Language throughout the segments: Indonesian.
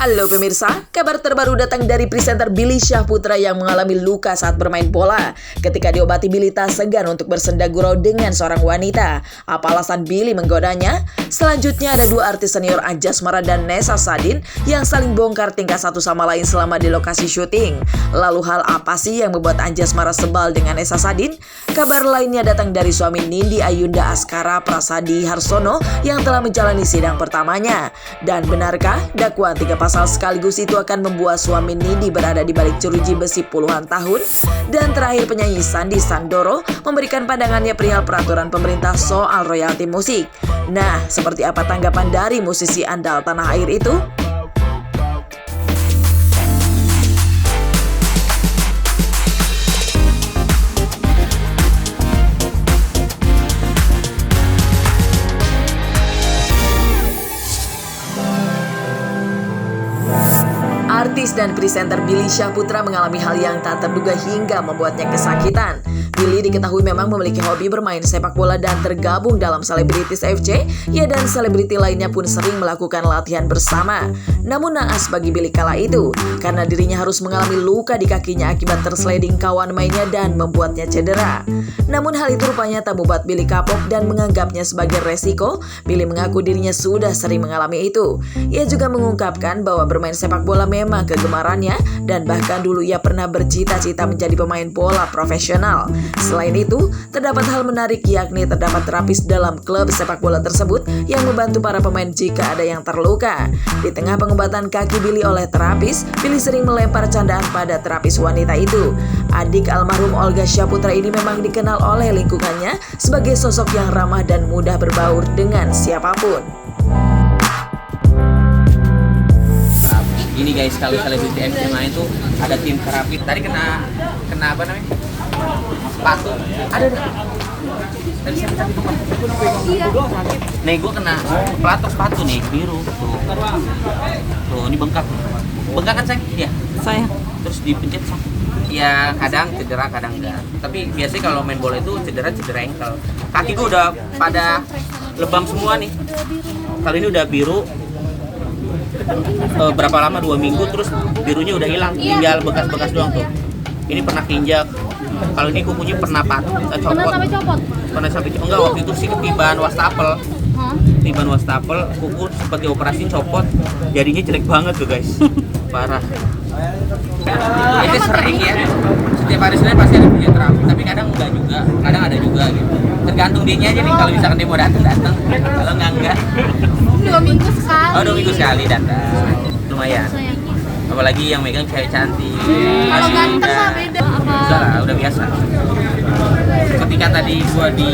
Halo pemirsa, kabar terbaru datang dari presenter Billy Syahputra yang mengalami luka saat bermain bola. Ketika diobati, Billy tak segan untuk bersenda gurau dengan seorang wanita. Apa alasan Billy menggodanya? Selanjutnya ada dua artis senior Anjasmara dan Nessa Sadin yang saling bongkar tingkah satu sama lain selama di lokasi syuting. Lalu hal apa sih yang membuat Anjasmara sebal dengan Nessa Sadin? Kabar lainnya datang dari suami Nindi Ayunda Askara Prasadi Harsono yang telah menjalani sidang pertamanya. Dan benarkah dakwaan 3 pasal sekaligus itu akan membuat suami Nindi berada di balik jeruji besi puluhan tahun? Dan terakhir, penyanyi Sandi Sandoro memberikan pandangannya perihal peraturan pemerintah soal royalti musik. Nah, seperti apa tanggapan dari musisi andal tanah air itu? Artis dan presenter Billy Syahputra mengalami hal yang tak terduga hingga membuatnya kesakitan. Billy diketahui memang memiliki hobi bermain sepak bola dan tergabung dalam Selebritis FC. Ia dan selebriti lainnya pun sering melakukan latihan bersama. Namun naas bagi Billy kala itu, karena dirinya harus mengalami luka di kakinya akibat tersliding kawan mainnya dan membuatnya cedera. Namun hal itu rupanya tak membuat Billy kapok dan menganggapnya sebagai resiko. Billy mengaku dirinya sudah sering mengalami itu. Ia juga mengungkapkan bahwa bermain sepak bola memang kegemarannya dan bahkan dulu ia pernah bercita-cita menjadi pemain bola profesional. Selain itu, terdapat hal menarik, yakni terdapat terapis dalam klub sepak bola tersebut yang membantu para pemain jika ada yang terluka. Di tengah pengobatan kaki Billy oleh terapis, Billy sering melempar candaan pada terapis wanita itu. Adik almarhum Olga Syahputra ini memang dikenal oleh lingkungannya sebagai sosok yang ramah dan mudah berbaur dengan siapapun. Ini guys, kalau Selebriti FC main itu ada tim terapi. Tadi kena apa namanya? Sepatu. Ada. Tadi saya tadi nih gue kena pelatuk sepatu nih, biru tuh. Tuh, ini bengkak. Bengkak kan sayang? Iya. Saya. Terus dipencet sakit. Ya kadang cedera, kadang enggak. Tapi biasanya kalau main bola itu cedera ankle. Kaki gue udah pada lebam semua nih. Kali ini udah biru. Berapa lama, 2 minggu, terus birunya udah hilang, tinggal bekas-bekas doang tuh. Ini pernah kinjak, kalau ini kukunya pernah copot. Pernah sampai copot, enggak, waktu itu sih ketiban wastafel. Kuku seperti operasi copot, jadinya jelek banget tuh guys, parah. Ini sering ya, setiap hari Senin pasti ada fisioterapis, tapi kadang enggak juga, kadang ada juga gitu. Tergantung dianya aja nih, kalau misalkan dia mau datang, kalau enggak. 2 minggu sekali. Oh, 2 minggu sekali datang. Lumayan. Apalagi yang megang cewek cantik. Kalau ganteng mah beda. Udah lah, udah biasa. Ketika tadi gua di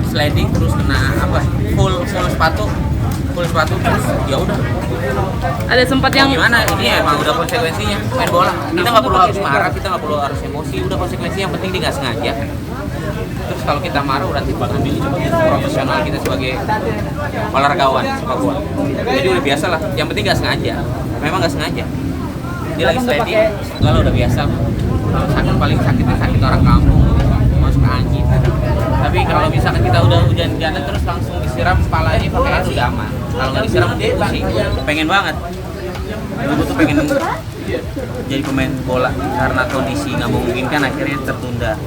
sliding terus kena apa? Full sepatu terus ya udah. Ada sempat yang gimana? Ini emang udah konsekuensinya main bola. Kita nggak perlu harus marah, kita nggak perlu harus emosi. Udah konsekuensi, yang penting dia nggak sengaja. Terus kalau kita marah berarti ambil profesional kita sebagai olahragawan sepak bola. Jadi udah biasa lah. Yang penting nggak sengaja. Memang nggak sengaja. Dia lagi sliding, kalau udah biasa. Kalau sakit paling sakit orang kampung, masuk angin. Tapi kalau misalkan kita udah hujan-hujanan terus langsung disiram kepalanya pakai air udah aman. Kalau nggak disiram dia itu sih pengen banget. Gue tuh pengen jadi pemain bola karena kondisi nggak memungkinkan, akhirnya tertunda.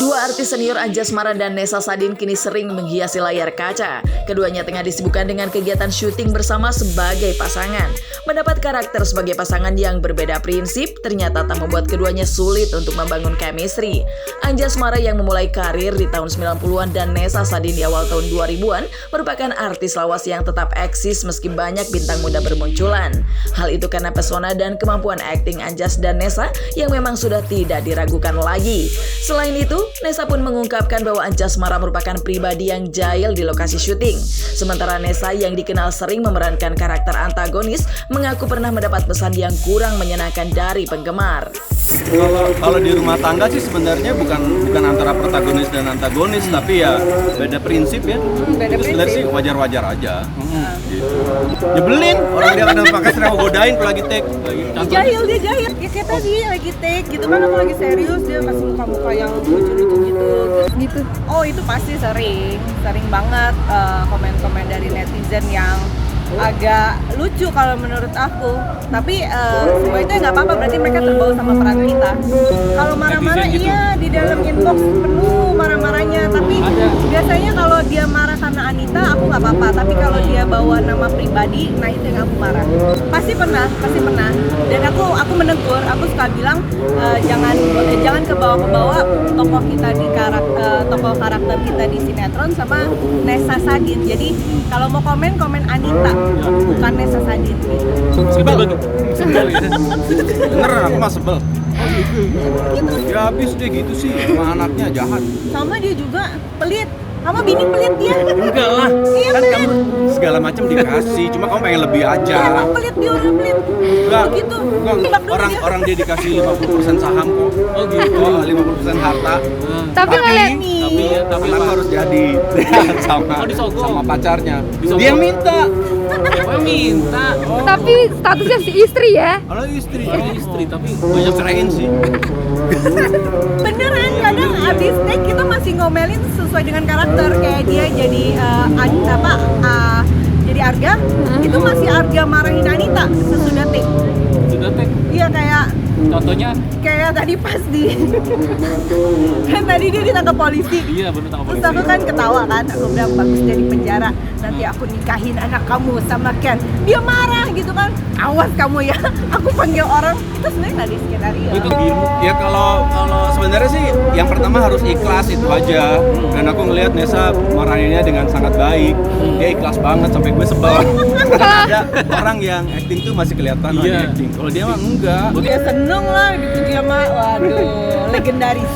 Dua artis senior Anjasmara dan Nessa Sadin kini sering menghiasi layar kaca. Keduanya tengah disibukkan dengan kegiatan syuting bersama sebagai pasangan. Mendapat karakter sebagai pasangan yang berbeda prinsip ternyata tak membuat keduanya sulit untuk membangun chemistry. Anjasmara yang memulai karir di tahun 90-an dan Nessa Sadin di awal tahun 2000-an merupakan artis lawas yang tetap eksis meski banyak bintang muda bermunculan. Hal itu karena pesona dan kemampuan akting Anjas dan Nessa yang memang sudah tidak diragukan lagi. Selain itu, Nessa pun mengungkapkan bahwa Anjasmara merupakan pribadi yang jahil di lokasi syuting. Sementara Nessa yang dikenal sering memerankan karakter antagonis mengaku pernah mendapat pesan yang kurang menyenangkan dari penggemar. Kalau di rumah tangga sih sebenarnya bukan antara protagonis dan antagonis, tapi ya beda prinsip ya. Itu sebenarnya sih wajar-wajar aja. Gitu. Nyebelin orang dia kadang pakai serang godain kalau lagi take. Dia jahil. Ya kayak tadi lagi take gitu kan, aku lagi serius dia kasih muka-muka yang lucu-lucu gitu. Oh itu pasti sering banget komen-komen dari netizen yang agak lucu kalau menurut aku. Tapi semua itu nggak apa-apa, berarti mereka terbawa sama peran kita. Kalau marah-marah iya di dalam inbox penuh marah-marahnya, tapi biasanya kalau dia marah karena Anita aku nggak apa-apa, tapi kalau dia bawa nama pribadi, nah itu yang aku marah. Pasti pernah. Dan aku menegur, aku suka bilang jangan kebawa-kebawa tokoh kita di tokoh karakter kita di sinetron sama Nessa Sadin. Jadi kalau mau komen Anita, bukan Nessa Sadin gitu. Bener, aku mah sebel. Ya habis deh gitu sih, sama anaknya jahat. Sama dia juga pelit. Sama bini pelit dia. Enggak lah, Iya, kan pelit. kamu segala macam dikasih, cuma kamu pengen lebih aja. Emang pelit dia orang pelit. Enggak, Begitu. enggak. Tebak dulu dia. Orang dia dikasih 50% saham kok. Oh gitu. 50% harta. Tapi ngeliat Tapi kenapa harus jadi sama pacarnya? Dia minta. tapi statusnya si istri ya. Kalau istri tapi banyak ceraiin sih. Beneran kadang abis take kita masih ngomelin sesuai dengan karakter, kayak dia jadi jadi Arga, itu masih Arga marahin Anita sesudah take. Iya kayak Contohnya? Kayak tadi pas kan tadi dia ditangkap polisi. Iya bener, tangkap polisi. Terus aku kan ketawa kan, aku bilang bagus dia di penjara, nanti aku nikahin anak kamu sama Ken. Dia marah gitu kan, awas kamu ya. Aku panggil orang, itu sebenarnya nggak di skenario. Itu biru. Ya kalau sebenarnya sih yang pertama harus ikhlas itu aja. Dan aku ngelihat Nessa marahinnya dengan sangat baik. Dia ikhlas banget sampai gue sebel. Ada orang yang acting tuh masih kelihatan Iya. acting. Kalau dia mah enggak. Dia seneng lah dipuji sama, waduh, legendaris.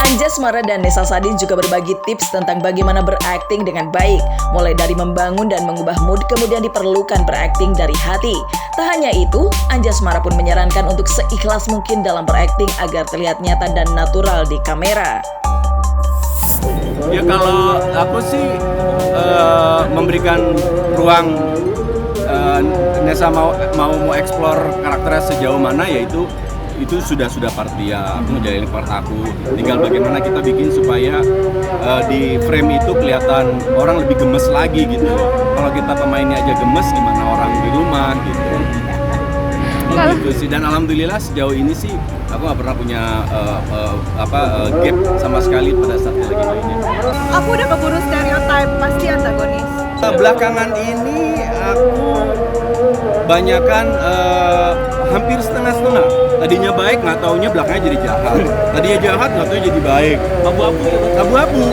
Anjasmara dan Nessa Sadin juga berbagi tips tentang bagaimana berakting dengan baik, mulai dari membangun dan mengubah mood, kemudian diperlukan berakting dari hati. Tak hanya itu, Anjasmara pun menyarankan untuk seikhlas mungkin dalam berakting agar terlihat nyata dan natural di kamera. Ya kalau aku sih memberikan ruang Nessa mau explore karakternya sejauh mana, yaitu itu sudah part dia, aku ngejalanin part aku. Tinggal bagaimana kita bikin supaya di frame itu kelihatan orang lebih gemes lagi gitu. Kalau kita pemainnya aja gemes, gimana orang di rumah gitu. Gitu sih. Dan alhamdulillah sejauh ini sih aku nggak pernah punya gap sama sekali pada saat dia lagi mainnya. Aku udah keburu stereotype, pasti antagonis. Belakangan ini aku banyakan hampir setengah-setengah. Tadinya baik, nggak taunya belakangnya jadi jahat. Tadinya jahat, nggak taunya jadi baik. Abu-abu.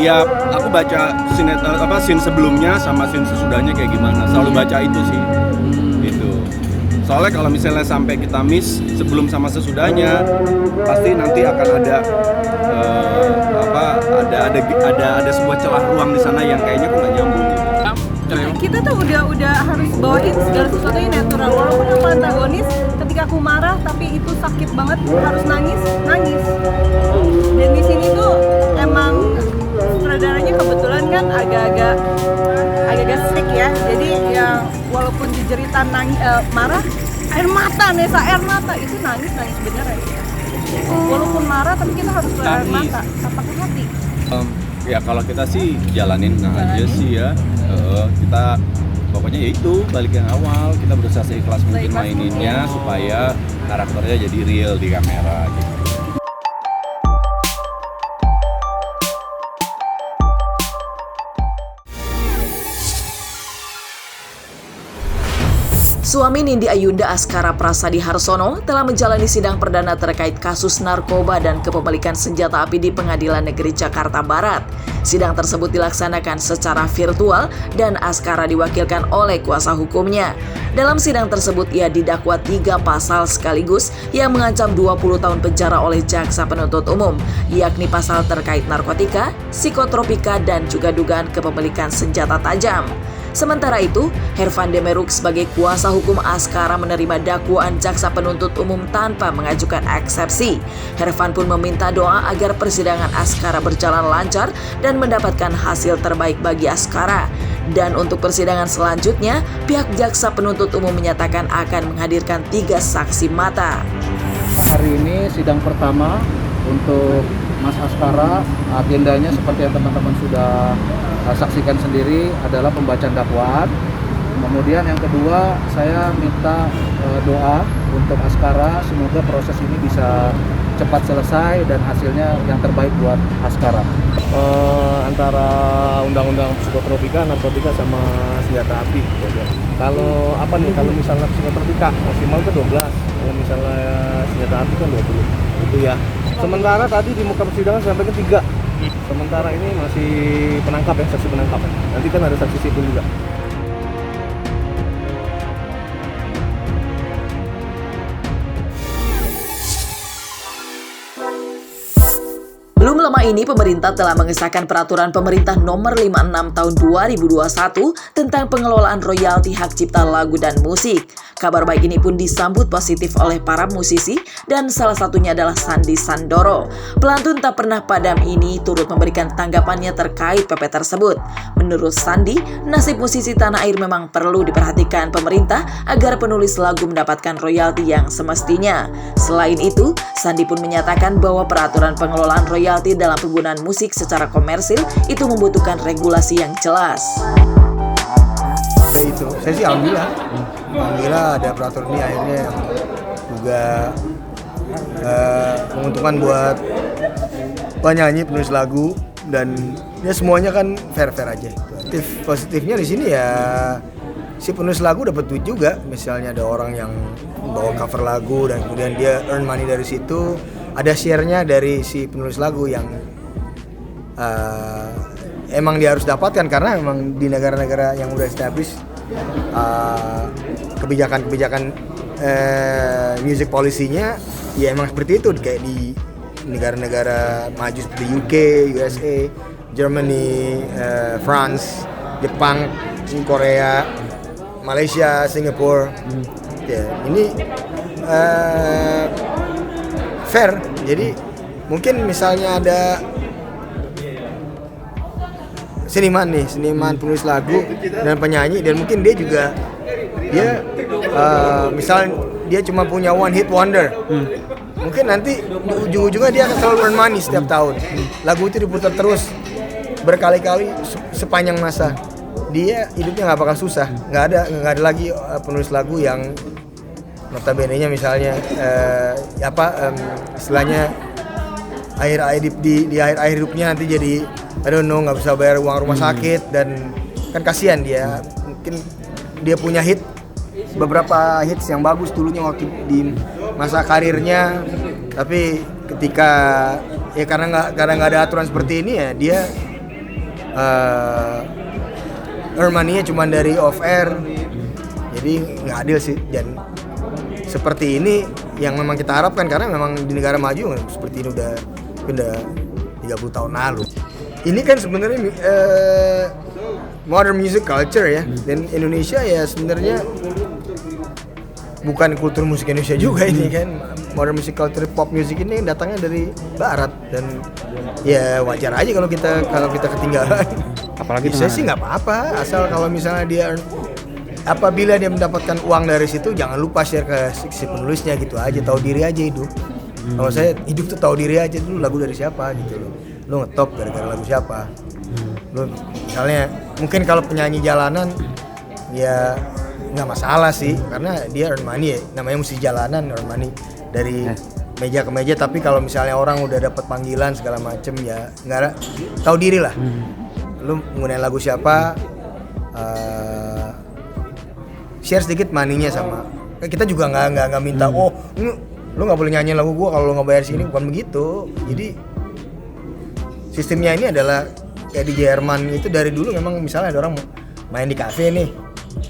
Ya aku baca scene sebelumnya sama scene sesudahnya kayak gimana. Selalu baca itu sih. Gitu. Soalnya kalau misalnya sampai kita miss sebelum sama sesudahnya, pasti nanti akan ada ada sebuah celah ruang di sana yang kayaknya kok nggak nyambung gitu. Kita tuh udah harus bawain segala sesuatunya natural. Walaupun aku antagonis, ketika aku marah tapi itu sakit banget, harus nangis. Dan di sini tuh emang sutradaranya kebetulan kan agak-agak strict ya. Jadi ya walaupun dijeritan marah, air mata itu nangis beneran. Walaupun marah tapi kita harus keluar air mata, pakai hati. Ya kalau kita sih jalanin aja sih ya. Kita pokoknya ya itu balik yang awal, kita berusaha seikhlas mungkin maininnya supaya karakternya jadi real di kamera gitu. Suami Nindi Ayunda, Askara Prasadi Harsono, telah menjalani sidang perdana terkait kasus narkoba dan kepemilikan senjata api di Pengadilan Negeri Jakarta Barat. Sidang tersebut dilaksanakan secara virtual dan Askara diwakilkan oleh kuasa hukumnya. Dalam sidang tersebut ia didakwa 3 pasal sekaligus yang mengancam 20 tahun penjara oleh jaksa penuntut umum, yakni pasal terkait narkotika, psikotropika, dan juga dugaan kepemilikan senjata tajam. Sementara itu, Hervan Demeruk sebagai kuasa hukum Askara menerima dakwaan jaksa penuntut umum tanpa mengajukan eksepsi. Hervan pun meminta doa agar persidangan Askara berjalan lancar dan mendapatkan hasil terbaik bagi Askara. Dan untuk persidangan selanjutnya, pihak jaksa penuntut umum menyatakan akan menghadirkan 3 saksi mata. Hari ini sidang pertama untuk Mas Askara, agendanya seperti yang teman-teman sudah saksikan sendiri adalah pembacaan dakwaan. Kemudian yang kedua, saya minta doa untuk Askara, semoga proses ini bisa cepat selesai dan hasilnya yang terbaik buat Askara. Antara undang-undang psikotropika, narkotika sama senjata api. Kalau apa nih? Kalau misalnya psikotropika maksimal ke 12, kalau misalnya senjata api kan 20. Itu ya. Sementara tadi di muka persidangan sampai ke 3. Sementara ini masih penangkap ya, saksi penangkap. Nanti kan ada saksi sipil juga. Belum lama ini pemerintah telah mengesahkan peraturan pemerintah nomor 56 tahun 2021 tentang pengelolaan royalti hak cipta lagu dan musik. Kabar baik ini pun disambut positif oleh para musisi dan salah satunya adalah Sandy Sandoro. Pelantun tak pernah padam ini turut memberikan tanggapannya terkait PP tersebut. Menurut Sandy, nasib musisi tanah air memang perlu diperhatikan pemerintah agar penulis lagu mendapatkan royalti yang semestinya. Selain itu, Sandy pun menyatakan bahwa peraturan pengelolaan royalti dalam penggunaan musik secara komersil itu membutuhkan regulasi yang jelas. Itu saya sih alhamdulillah ada peraturan ini akhirnya yang juga menguntungkan buat penyanyi, penulis lagu, dan ya semuanya kan fair aja. Positifnya di sini ya si penulis lagu dapat duit juga. Misalnya ada orang yang bawa cover lagu dan kemudian dia earn money dari situ, ada share-nya dari si penulis lagu yang emang dia harus dapatkan karena memang di negara-negara yang udah established kebijakan music policy-nya ya emang seperti itu, kayak di negara-negara maju seperti UK, USA, Germany, France, Jepang, Korea, Malaysia, Singapura. Ya, ini fair. Jadi mungkin misalnya ada seniman penulis lagu dan penyanyi, dan mungkin dia juga misal dia cuma punya one hit wonder, mungkin nanti ujung-ujungnya dia akan selalu earn money setiap tahun. Lagu itu diputar terus berkali-kali sepanjang masa, dia hidupnya nggak bakal susah. Nggak ada lagi penulis lagu yang notabene-nya misalnya istilahnya di akhir hidupnya nanti jadi I don't know, nggak bisa bayar uang rumah sakit, dan kan kasihan dia. Mungkin dia punya beberapa hits yang bagus dulunya waktu di masa karirnya, tapi ketika ya karena nggak ada aturan seperti ini ya dia earn money-nya cuma dari off air, jadi nggak adil sih. Dan seperti ini yang memang kita harapkan, karena memang di negara maju seperti ini udah 30 tahun lalu. Ini kan sebenarnya modern music culture ya, dan Indonesia ya sebenarnya bukan kultur musik Indonesia juga ini kan. Modern music culture, pop music ini datangnya dari barat, dan ya wajar aja kalau kita ketinggalan. Apalagi saya sih nggak apa-apa, asal kalau misalnya dia apabila dia mendapatkan uang dari situ, jangan lupa share ke si penulisnya gitu aja. Tahu diri aja hidup. Kalau saya hidup tuh tahu diri aja dulu, lagu dari siapa gitu loh. Lo ngetop gara-gara lagu siapa. Lo misalnya mungkin kalau penyanyi jalanan ya nggak masalah sih, karena dia earn money ya, namanya musisi jalanan, earn money dari meja ke meja. Tapi kalau misalnya orang udah dapat panggilan segala macem ya nggak ada, tahu diri lah. Lo menggunakan lagu siapa, share sedikit money-nya sama. Kita juga nggak minta lu nggak boleh nyanyi lagu gua kalau lu nggak bayar sini, bukan begitu. Jadi sistemnya ini adalah kayak di Jerman itu dari dulu memang misalnya ada orang main di kafe nih,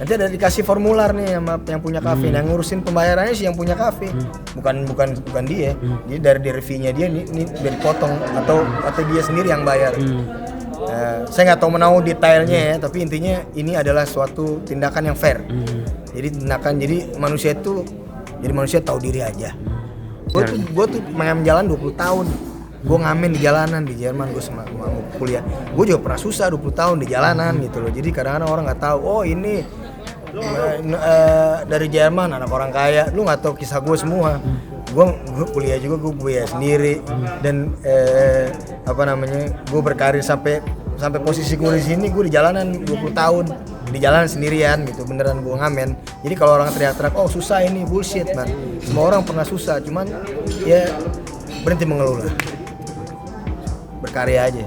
nanti ada dikasih formular nih sama yang punya kafe, yang ngurusin pembayarannya sih yang punya kafe, bukan dia. Jadi dari fee-nya dia nih dari potong atau dia sendiri yang bayar. Saya nggak tahu menahu detailnya ya, tapi intinya ini adalah suatu tindakan yang fair. Jadi manusia tahu diri aja. Gue tuh main jalan 20 tahun. Gue ngamen di jalanan di Jerman, gue sama kuliah. Gue juga pernah susah 20 tahun di jalanan gitu loh. Jadi kadang-kadang orang nggak tahu, oh ini dari Jerman, anak orang kaya. Lu nggak tahu kisah gue semua. Gue kuliah juga, gue kuliah sendiri dan gue berkarir sampai posisi gue di sini. Gue di jalanan 20 tahun di jalanan sendirian gitu, beneran gue ngamen. Jadi kalau orang teriak-teriak, oh susah ini, bullshit man. Semua orang pernah susah, cuman ya berhenti mengeluh lah, berkarya aja.